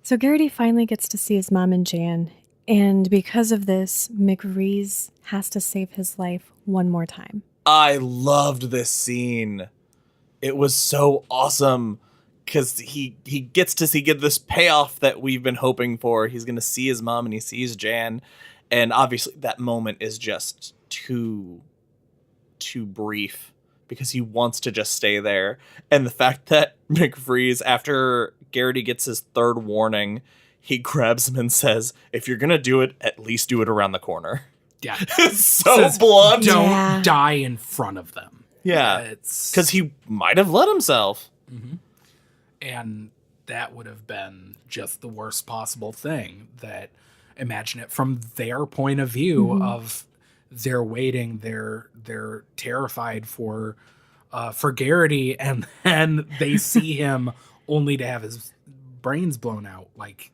So Garrity finally gets to see his mom and Jan, and because of this, McVrees has to save his life one more time. I loved this scene. It was so awesome because he gets to get this payoff that we've been hoping for. He's going to see his mom and he sees Jan, and obviously that moment is just too brief because he wants to just stay there. And the fact that McVrees, after Garrity gets his third warning, he grabs him and says, if you're gonna do it, at least do it around the corner. Yeah. It's so blunt. Don't die in front of them. Yeah, it's because he might have let himself. Mm-hmm. And that would have been just the worst possible thing. That, imagine it from their point of view of they're waiting, they're terrified for Garrity, and then they see him only to have his brains blown out like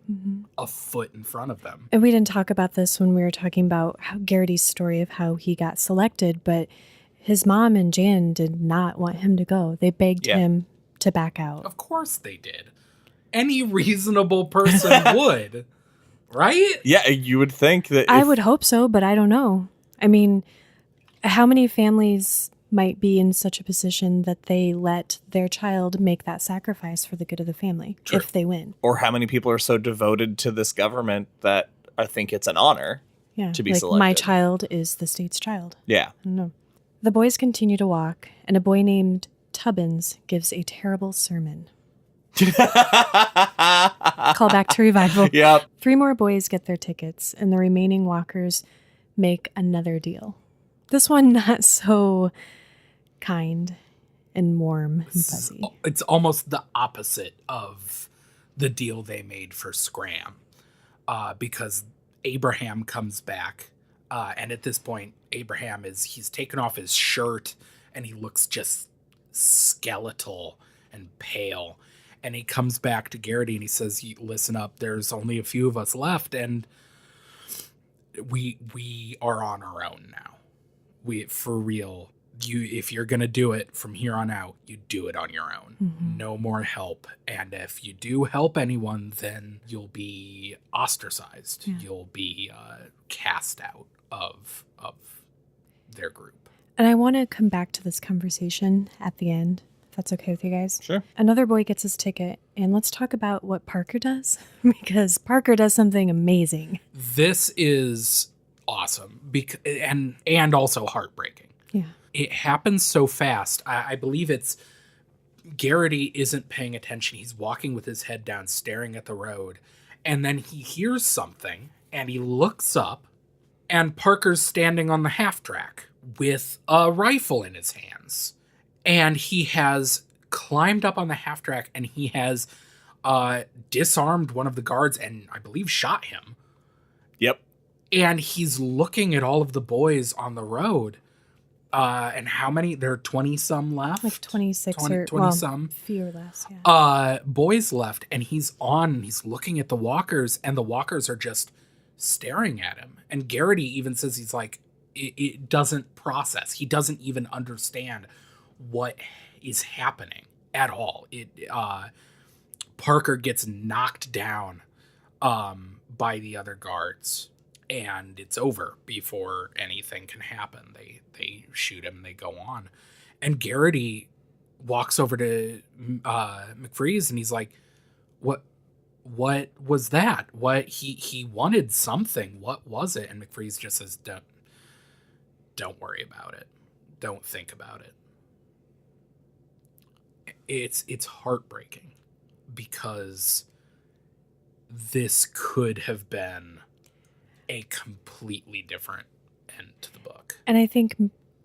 a foot in front of them. And we didn't talk about this when we were talking about Garrity's story of how he got selected, but his mom and Jan did not want him to go. They begged him to back out. Of course they did. Any reasonable person would, right? Yeah, you would think that. I would hope so, but I don't know. I mean, how many families might be in such a position that they let their child make that sacrifice for the good of the family if they win? Or how many people are so devoted to this government that I think it's an honor to be selected. My child is the state's child. Yeah. I don't know. The boys continue to walk, and a boy named Stebbins gives a terrible sermon. Call back to Revival. Yep. 3 more boys get their tickets, and the remaining walkers make another deal. This one not so kind and warm and fuzzy. It's almost the opposite of the deal they made for Scram, because Abraham comes back, and at this point, he's taken off his shirt, and he looks just skeletal and pale. And he comes back to Garrity and he says, listen up, there's only a few of us left, and we are on our own now. For real, if you're going to do it from here on out, you do it on your own. Mm-hmm. No more help. And if you do help anyone, then you'll be ostracized. Yeah. You'll be cast out of their group. And I want to come back to this conversation at the end, if that's okay with you guys. Sure. Another boy gets his ticket, and let's talk about what Parker does, because Parker does something amazing. This is awesome and also heartbreaking. Yeah. It happens so fast. I believe it's Garrity isn't paying attention. He's walking with his head down, staring at the road, and then he hears something, and he looks up, and Parker's standing on the half track with a rifle in his hands. And he has climbed up on the half track and he has disarmed one of the guards and I believe shot him. Yep. And he's looking at all of the boys on the road. And how many? There are 20 some left. Like 26 20 or 20 well, some. few or less. Yeah. Boys left, and he's looking at the walkers, and the walkers are just staring at him. And Garrity even says he's like, it doesn't process. He doesn't even understand what is happening at all. Parker gets knocked down by the other guards, and it's over before anything can happen. They shoot him, they go on. And Garrity walks over to McFreeze, and he's like, what was that? What he wanted something. What was it? And McFreeze just says, don't worry about it. Don't think about it. It's heartbreaking because this could have been a completely different end to the book. And I think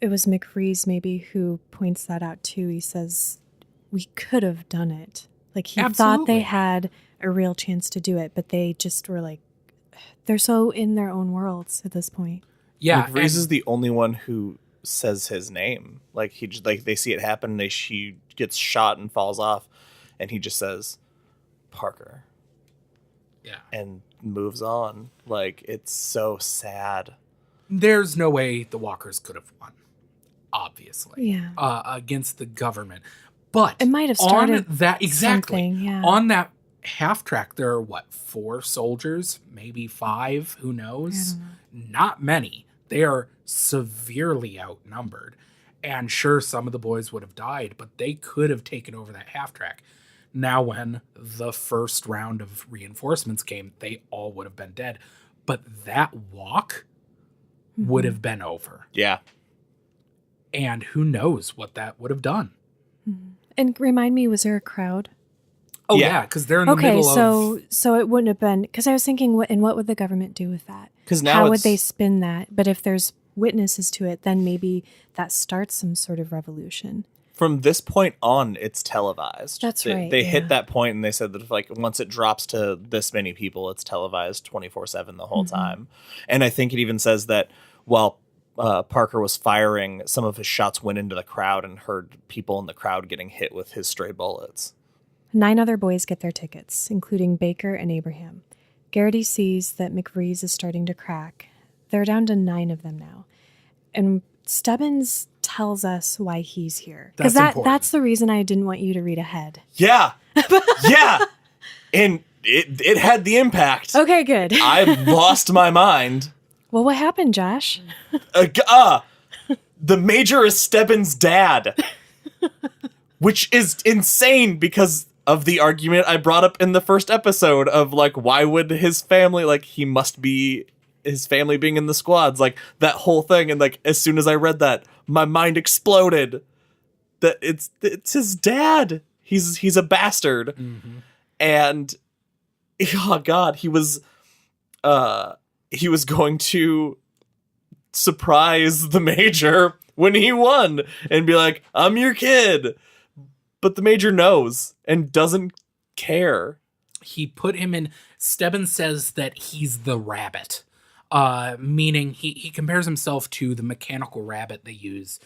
it was McFreeze maybe who points that out too. He says, we could have done it. Like he thought they had a real chance to do it, but they just were like, they're so in their own worlds at this point. Yeah. McFreeze is the only one who says his name. Like he just, like they see it happen. She gets shot and falls off, and he just says, Parker. Yeah. And moves on. Like, it's so sad. There's no way the walkers could have won, obviously. Yeah. Against the government. But it might have started on that exactly. Yeah. On that half track, there are 4 soldiers, maybe 5, who knows? Not many. They are severely outnumbered. And sure, some of the boys would have died, but they could have taken over that half track. Now, when the first round of reinforcements came, they all would have been dead. But that walk would have been over. Yeah. And who knows what that would have done. And remind me, was there a crowd? Oh, yeah, because they're in the middle of... So it wouldn't have been... Because I was thinking, what would the government do with that? Because now how would they spin that? But if there's witnesses to it, then maybe that starts some sort of revolution. From this point on, it's televised. That's right. They hit that point and they said that like once it drops to this many people, it's televised 24/7 the whole time. And I think it even says that while Parker was firing, some of his shots went into the crowd and heard people in the crowd getting hit with his stray bullets. 9 other boys get their tickets, including Baker and Abraham. Garrity sees that McFreeze is starting to crack. They're down to 9 of them now. And Stebbins tells us why he's here. Because that's the reason I didn't want you to read ahead. Yeah. Yeah. And it had the impact. Okay, good. I lost my mind. Well, what happened, Josh? The major is Stebbins' dad. Which is insane because of the argument I brought up in the first episode of like, why would his family, like he must be his family being in the squads, like that whole thing. And like, as soon as I read that, my mind exploded that it's his dad. He's a bastard. And oh God, he was going to surprise the major when he won and be like, I'm your kid. But the major knows and doesn't care. He put him in... Stebbins says that he's the rabbit. Meaning he compares himself to the mechanical rabbit they use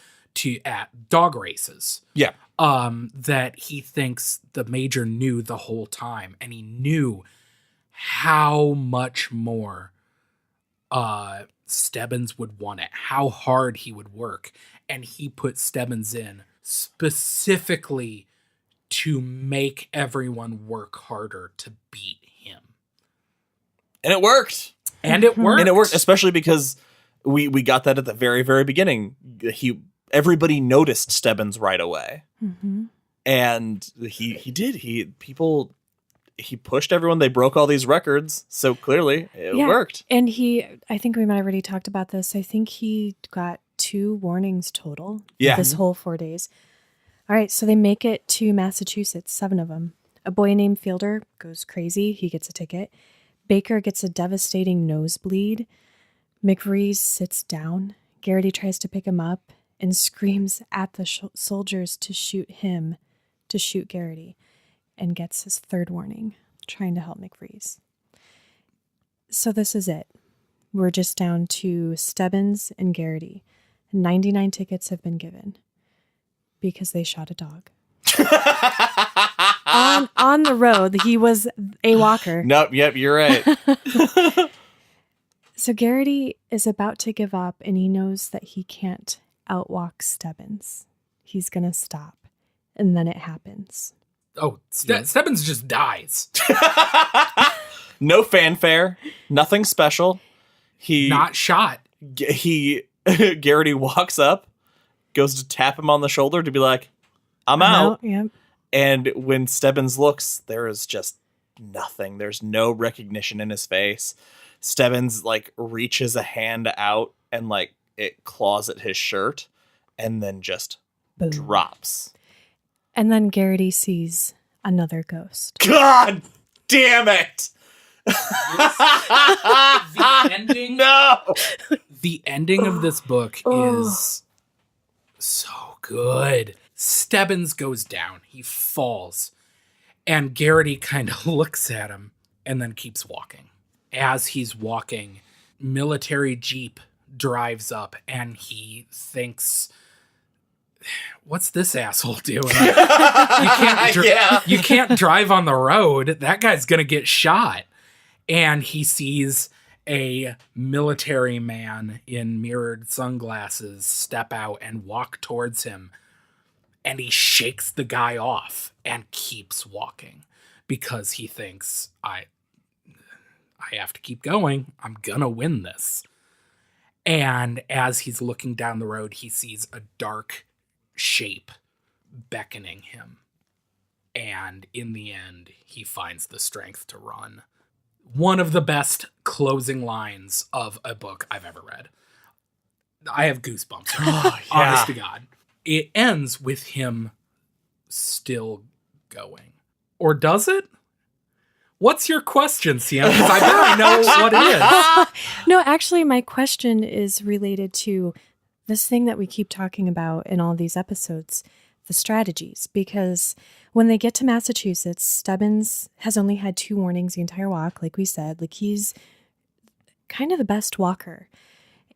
at dog races. Yeah. That he thinks the major knew the whole time. And he knew how much more Stebbins would want it. How hard he would work. And he put Stebbins in specifically to make everyone work harder to beat him. And it worked. And it worked. And it worked, especially because we got that at the very, very beginning. Everybody noticed Stebbins right away. And he did. He pushed everyone. They broke all these records. So clearly it worked. And I think we might have already talked about this. I think he got 2 warnings total this whole 4 days. All right, so they make it to Massachusetts, 7 of them. A boy named Fielder goes crazy. He gets a ticket. Baker gets a devastating nosebleed. McFreeze sits down. Garrity tries to pick him up and screams at the soldiers to shoot him to shoot Garrity and gets his third warning, trying to help McVrees. So this is it. We're just down to Stebbins and Garrity. 99 tickets have been given because they shot a dog. on the road. He was a walker. Nope, yep, you're right. So Garrity is about to give up, and he knows that he can't outwalk Stebbins. He's going to stop, and then it happens. Oh, Stebbins just dies. No fanfare, nothing special. Not shot. Garrity walks up, goes to tap him on the shoulder to be like, I'm out. Yep. And when Stebbins looks, there is just nothing. There's no recognition in his face. Stebbins like reaches a hand out and like it claws at his shirt and then just Boom. Drops. And then Garrity sees another ghost. God damn it. The ending. No. The ending of this book is so good. Stebbins goes down. He falls. And Garrity kind of looks at him and then keeps walking. As he's walking, military jeep drives up and he thinks, what's this asshole doing? You can't drive on the road. That guy's going to get shot. And he sees a military man in mirrored sunglasses step out and walk towards him. And he shakes the guy off and keeps walking because he thinks, I have to keep going. I'm gonna win this. And as he's looking down the road, he sees a dark shape beckoning him. And in the end, he finds the strength to run. One of the best closing lines of a book I've ever read. I have goosebumps. Oh, yeah. Honest to God. It ends with him still going. Or does it? What's your question, Siam? Because I barely know what it is. No, actually, my question is related to this thing that we keep talking about in all these episodes, the strategies. Because when they get to Massachusetts, Stebbins has only had 2 warnings the entire walk, like we said. Like, he's kind of the best walker.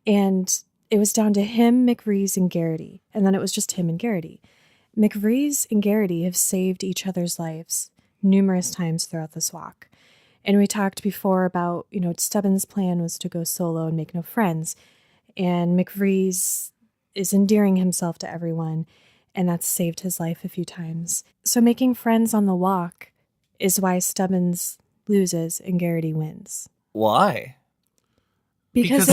And it was down to him, McVrees, and Garrity. And then it was just him and Garrity. McVrees and Garrity have saved each other's lives numerous times throughout this walk. And we talked before about, Stebbins' plan was to go solo and make no friends. And McVrees is endearing himself to everyone, and that's saved his life a few times. So making friends on the walk is why Stebbins loses and Garrity wins. Why? Because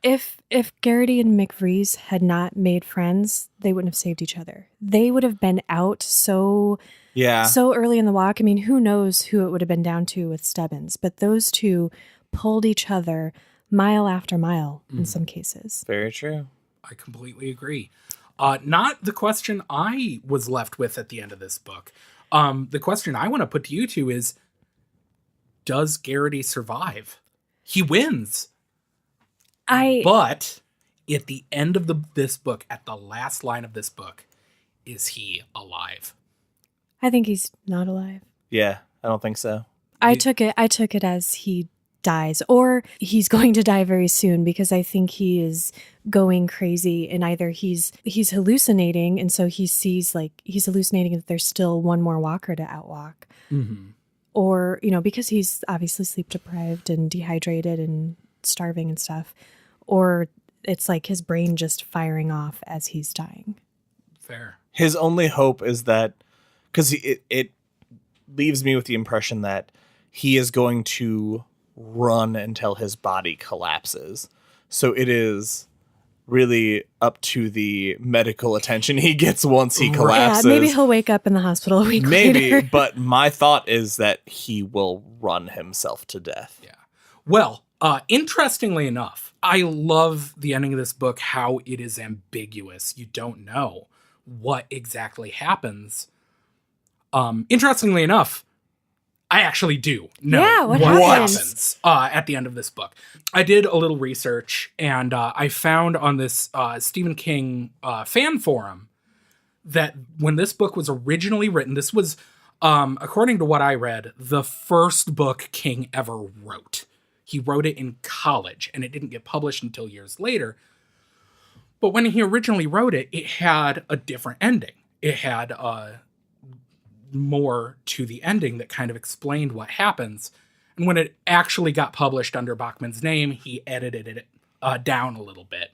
if Garrity and McVrees had not made friends, they wouldn't have saved each other. They would have been out so early in the walk. I mean, who knows who it would have been down to with Stebbins, but those two pulled each other mile after mile in some cases. Very true. I completely agree. Not the question I was left with at the end of this book. The question I want to put to you two is, does Garrity survive? He wins. But at the end of this book, at the last line of this book, is he alive? I think he's not alive. Yeah, I don't think so. I took it as he dies, or he's going to die very soon, because I think he is going crazy, and either he's hallucinating, and so he's hallucinating that there's still one more walker to outwalk. Mm-hmm. Or, because he's obviously sleep deprived and dehydrated and starving and stuff. Or it's like his brain just firing off as he's dying. Fair. His only hope is that, because it leaves me with the impression that he is going to run until his body collapses. So it is really up to the medical attention he gets once he collapses. Yeah, maybe he'll wake up in the hospital a week maybe, later. But my thought is that he will run himself to death. Yeah. Well, interestingly enough, I love the ending of this book, how it is ambiguous. You don't know what exactly happens. Interestingly enough, I actually do know what happens at the end of this book. I did a little research, and I found on this Stephen King fan forum that when this book was originally written, this was, according to what I read, the first book King ever wrote. He wrote it in college, and it didn't get published until years later. But when he originally wrote it, it had a different ending. It had more to the ending that kind of explained what happens. And when it actually got published under Bachman's name, he edited it down a little bit.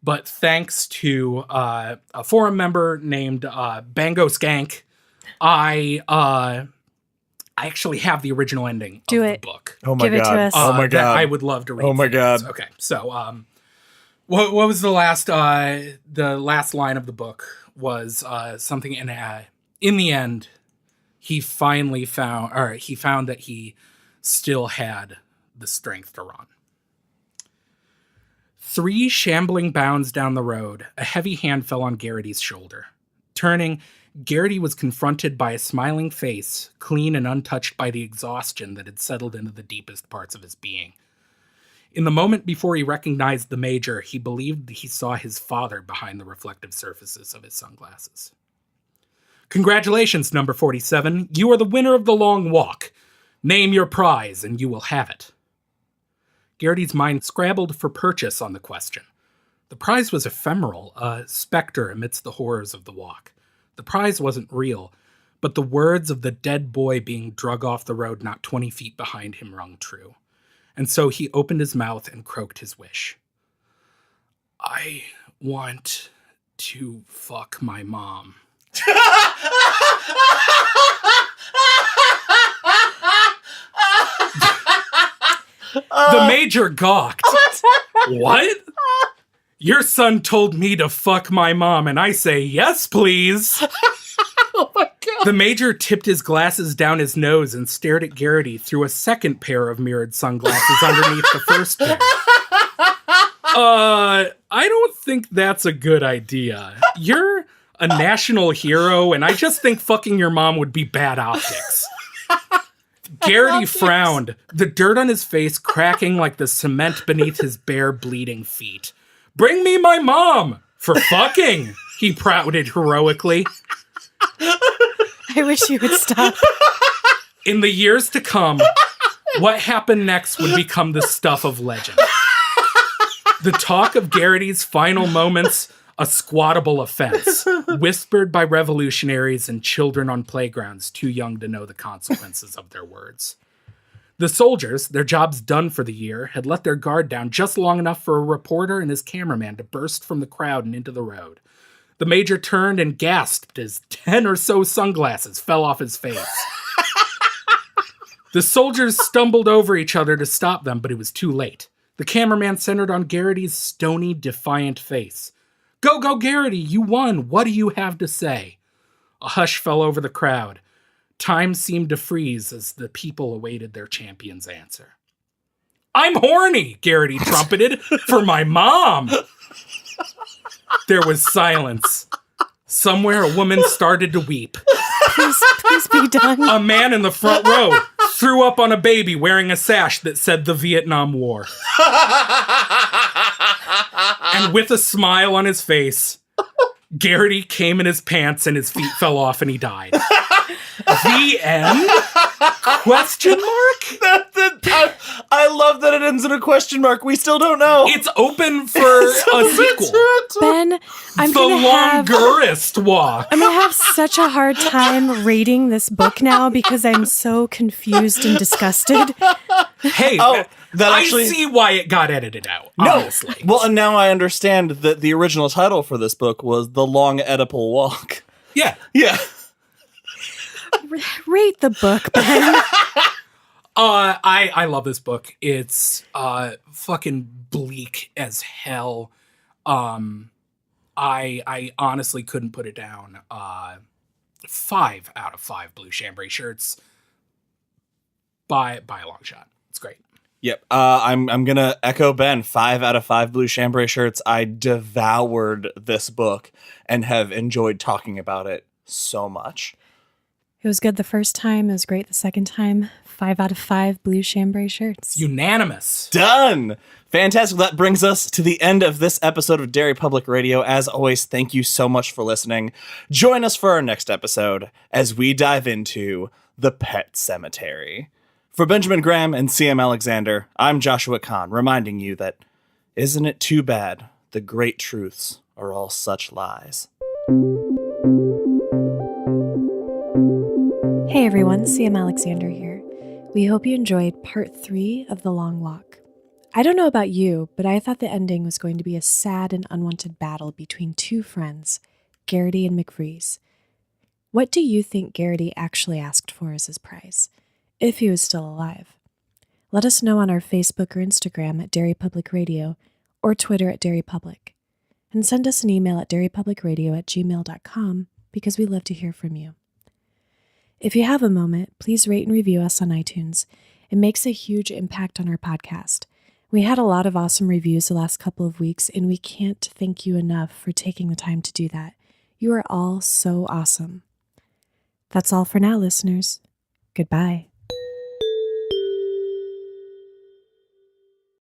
But thanks to a forum member named Bango Skank, I actually have the original ending of the book. Oh my Give it to god! us. Oh my god! I would love to read. Oh my god! Okay, so what was the last line of the book was something in the end, he found that he still had the strength to run. 3 shambling bounds down the road, a heavy hand fell on Garrity's shoulder. Turning, Garrity was confronted by a smiling face, clean and untouched by the exhaustion that had settled into the deepest parts of his being. In the moment before he recognized the Major, he believed he saw his father behind the reflective surfaces of his sunglasses. Congratulations, number 47. You are the winner of the long walk. Name your prize, and you will have it. Garrity's mind scrabbled for purchase on the question. The prize was ephemeral, a specter amidst the horrors of the walk. The prize wasn't real, but the words of the dead boy being drug off the road not 20 feet behind him rung true. And so he opened his mouth and croaked his wish. I want to fuck my mom. The Major gawked. What? Your son told me to fuck my mom, and I say, yes, please. Oh my god! The Major tipped his glasses down his nose and stared at Garrity through a second pair of mirrored sunglasses underneath the first pair. I don't think that's a good idea. You're a national hero, and I just think fucking your mom would be bad optics. Garrity frowned, the dirt on his face cracking like the cement beneath his bare, bleeding feet. Bring me my mom! For fucking! He pouted heroically. I wish you would stop. In the years to come, what happened next would become the stuff of legend. The talk of Garrity's final moments, a squattable offense, whispered by revolutionaries and children on playgrounds too young to know the consequences of their words. The soldiers, their jobs done for the year, had let their guard down just long enough for a reporter and his cameraman to burst from the crowd and into the road. The Major turned and gasped as 10 or so sunglasses fell off his face. The soldiers stumbled over each other to stop them, but it was too late. The cameraman centered on Garrity's stony, defiant face. Go, go, Garrity, you won. What do you have to say? A hush fell over the crowd. Time seemed to freeze as the people awaited their champion's answer. I'm horny, Garrity trumpeted, for my mom. There was silence. Somewhere a woman started to weep. Please be done. A man in the front row threw up on a baby wearing a sash that said the Vietnam War. And with a smile on his face, Garrity came in his pants and his feet fell off and he died. The end? Question mark? I love that it ends in a question mark. We still don't know. It's open for a sequel. Ben, I'm The gonna longest walk. I'm gonna have such a hard time rating this book now because I'm so confused and disgusted. Hey, that actually, I see why it got edited out, honestly. Well, and now I understand that the original title for this book was The Long Oedipal Walk. Yeah. Yeah. Rate the book, Ben. I love this book. It's fucking bleak as hell. I honestly couldn't put it down. 5 out of 5 blue chambray shirts by a long shot. It's great. Yep. I'm gonna echo Ben. 5 out of 5 blue chambray shirts. I devoured this book and have enjoyed talking about it so much. It was good the first time. It was great the second time. 5 out of 5 blue chambray shirts. Unanimous. Done! Fantastic. That brings us to the end of this episode of Derry Public Radio. As always, thank you so much for listening. Join us for our next episode as we dive into the Pet Cemetery. For Benjamin Graham and CM Alexander, I'm Joshua Kahn, reminding you that isn't it too bad the great truths are all such lies? Hey everyone, CM Alexander here. We hope you enjoyed part 3 of The Long Walk. I don't know about you, but I thought the ending was going to be a sad and unwanted battle between two friends, Garrity and McVrees. What do you think Garrity actually asked for as his prize, if he was still alive? Let us know on our Facebook or Instagram at Derry Public Radio or Twitter at Derry Public. And send us an email at derrypublicradio@gmail.com because we love to hear from you. If you have a moment, please rate and review us on iTunes. It makes a huge impact on our podcast. We had a lot of awesome reviews the last couple of weeks, and we can't thank you enough for taking the time to do that. You are all so awesome. That's all for now, listeners. Goodbye.